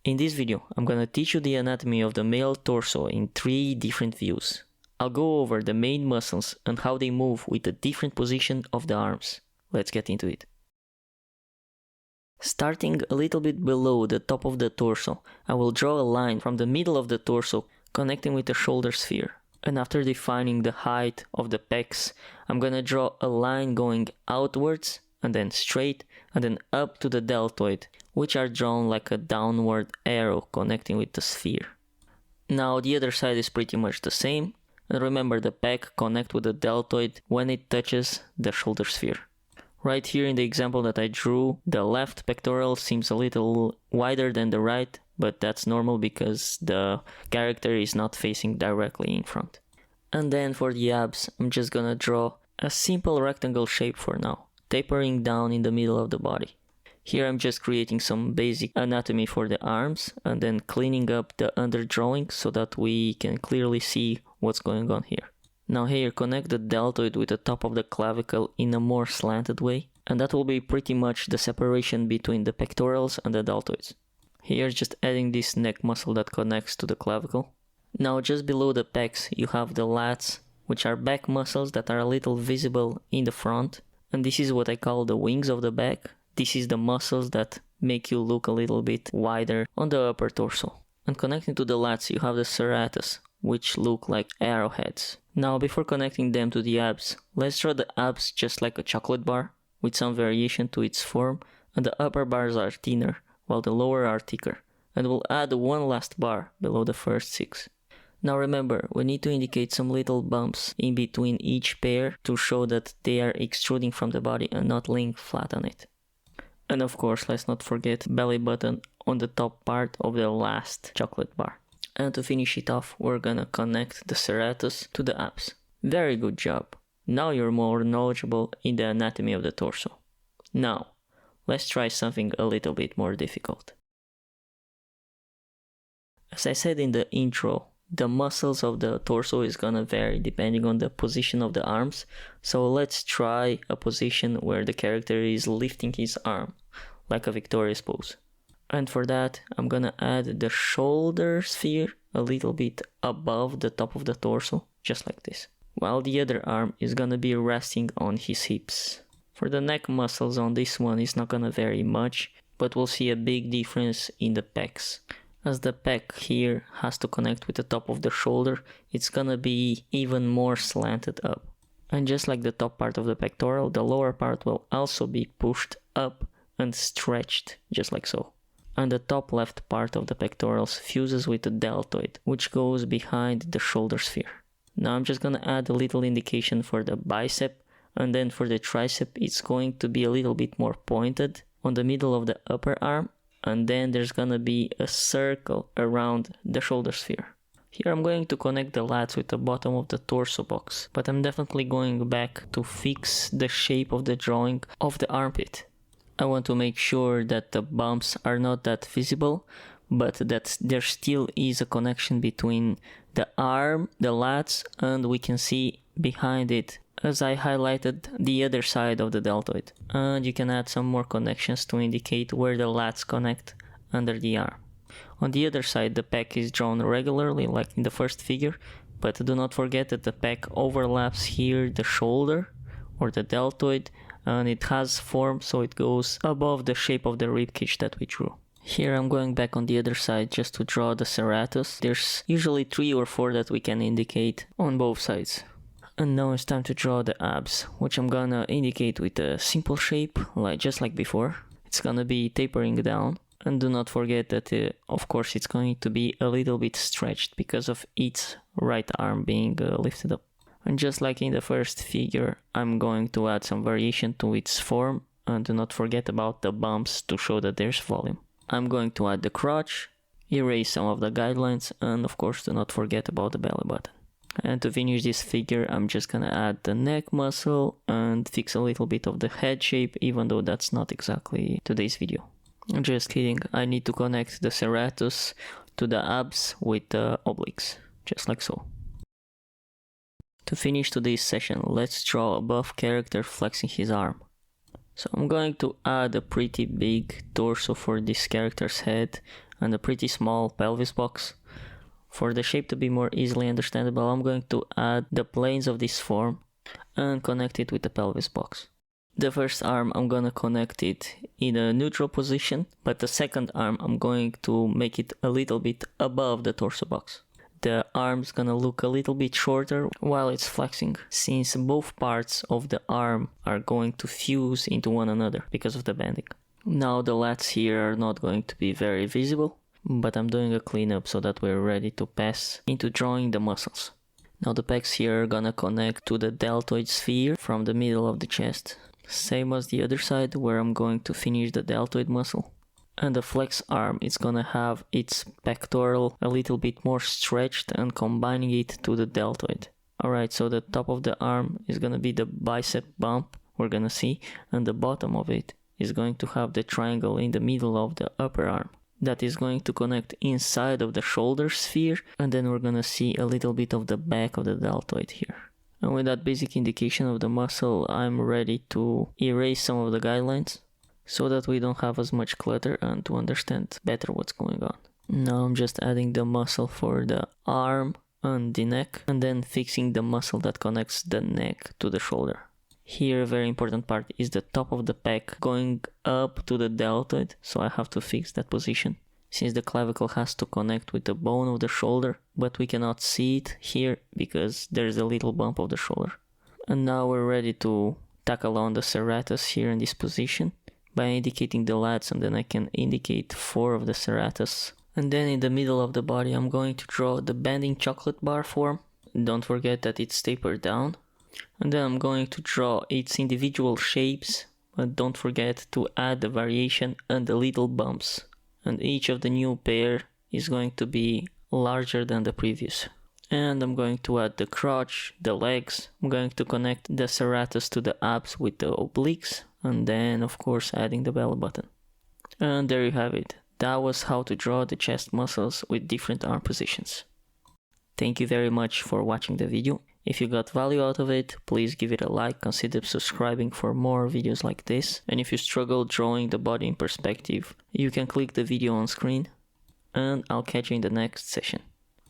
In this video, I'm gonna teach you the anatomy of the male torso in 3 different views. I'll go over the main muscles and how they move with the different position of the arms. Let's get into it. Starting a little bit below the top of the torso, I will draw a line from the middle of the torso connecting with the shoulder sphere. And after defining the height of the pecs, I'm gonna draw a line going outwards and then straight and then up to the deltoid, which are drawn like a downward arrow connecting with the sphere. Now the other side is pretty much the same, and remember the pec connect with the deltoid when it touches the shoulder sphere. Right here in the example that I drew, the left pectoral seems a little wider than the right, but that's normal because the character is not facing directly in front. And then for the abs, I'm just gonna draw a simple rectangle shape for now, tapering down in the middle of the body. Here I'm just creating some basic anatomy for the arms and then cleaning up the underdrawing so that we can clearly see what's going on here. Now here, connect the deltoid with the top of the clavicle in a more slanted way, and that will be pretty much the separation between the pectorals and the deltoids. Here, just adding this neck muscle that connects to the clavicle. Now just below the pecs, you have the lats, which are back muscles that are a little visible in the front, and this is what I call the wings of the back. This is the muscles that make you look a little bit wider on the upper torso. And connecting to the lats, you have the serratus, which look like arrowheads. Now before connecting them to the abs, let's draw the abs just like a chocolate bar, with some variation to its form, and the upper bars are thinner, while the lower are thicker, and we'll add one last bar below the first 6. Now remember, we need to indicate some little bumps in between each pair to show that they are extruding from the body and not laying flat on it. And of course, let's not forget belly button on the top part of the last chocolate bar. And to finish it off, we're gonna connect the serratus to the abs. Very good job. Now you're more knowledgeable in the anatomy of the torso. Now, let's try something a little bit more difficult. As I said in the intro, the muscles of the torso is gonna vary depending on the position of the arms, so let's try a position where the character is lifting his arm, like a victorious pose. And for that, I'm gonna add the shoulder sphere a little bit above the top of the torso, just like this, while the other arm is gonna be resting on his hips. For the neck muscles on this one, it's not gonna vary much, but we'll see a big difference in the pecs. As the pec here has to connect with the top of the shoulder, it's gonna be even more slanted up. And just like the top part of the pectoral, the lower part will also be pushed up and stretched, just like so. And the top left part of the pectorals fuses with the deltoid, which goes behind the shoulder sphere. Now I'm just gonna add a little indication for the bicep, and then for the tricep it's going to be a little bit more pointed on the middle of the upper arm, and then there's gonna be a circle around the shoulder sphere. Here I'm going to connect the lats with the bottom of the torso box, but I'm definitely going back to fix the shape of the drawing of the armpit. I want to make sure that the bumps are not that visible, but that there still is a connection between the arm, the lats, and we can see behind it, as I highlighted, the other side of the deltoid. And you can add some more connections to indicate where the lats connect under the arm. On the other side, the pec is drawn regularly, like in the first figure, but do not forget that the pec overlaps here the shoulder or the deltoid, and it has form so it goes above the shape of the ribcage that we drew. Here I'm going back on the other side just to draw the serratus. There's usually 3 or 4 that we can indicate on both sides. And now it's time to draw the abs, which I'm gonna indicate with a simple shape, just like before. It's gonna be tapering down, and do not forget that of course it's going to be a little bit stretched because of its right arm being lifted up. And just like in the first figure, I'm going to add some variation to its form, and do not forget about the bumps to show that there's volume. I'm going to add the crotch, erase some of the guidelines, and of course do not forget about the belly button. And to finish this figure, I'm just gonna add the neck muscle and fix a little bit of the head shape, even though that's not exactly today's video. I'm just kidding, I need to connect the serratus to the abs with the obliques, just like so. To finish today's session, let's draw a buff character flexing his arm. So I'm going to add a pretty big torso for this character's head, and a pretty small pelvis box. For the shape to be more easily understandable, I'm going to add the planes of this form and connect it with the pelvis box. The first arm I'm gonna connect it in a neutral position, but the second arm I'm going to make it a little bit above the torso box. The arm's gonna look a little bit shorter while it's flexing, since both parts of the arm are going to fuse into one another because of the bending. Now the lats here are not going to be very visible, but I'm doing a cleanup so that we're ready to pass into drawing the muscles. Now the pecs here are gonna connect to the deltoid sphere from the middle of the chest. Same as the other side, where I'm going to finish the deltoid muscle. And the flex arm is gonna have its pectoral a little bit more stretched and combining it to the deltoid. Alright, so the top of the arm is gonna be the bicep bump we're gonna see, and the bottom of it is going to have the triangle in the middle of the upper arm. That is going to connect inside of the shoulder sphere, and then we're gonna see a little bit of the back of the deltoid here. And with that basic indication of the muscle, I'm ready to erase some of the guidelines so that we don't have as much clutter and to understand better what's going on. Now I'm just adding the muscle for the arm and the neck, and then fixing the muscle that connects the neck to the shoulder. Here a very important part is the top of the pec going up to the deltoid, so I have to fix that position, since the clavicle has to connect with the bone of the shoulder, but we cannot see it here because there's a little bump of the shoulder. And now we're ready to tackle on the serratus here in this position by indicating the lats, and then I can indicate 4 of the serratus. And then in the middle of the body I'm going to draw the bending chocolate bar form. Don't forget that it's tapered down. And then I'm going to draw its individual shapes, but don't forget to add the variation and the little bumps. And each of the new pair is going to be larger than the previous. And I'm going to add the crotch, the legs. I'm going to connect the serratus to the abs with the obliques, and then of course adding the belly button. And there you have it. That was how to draw the chest muscles with different arm positions. Thank you very much for watching the video. If you got value out of it, please give it a like, consider subscribing for more videos like this. And if you struggle drawing the body in perspective, you can click the video on screen. And I'll catch you in the next session.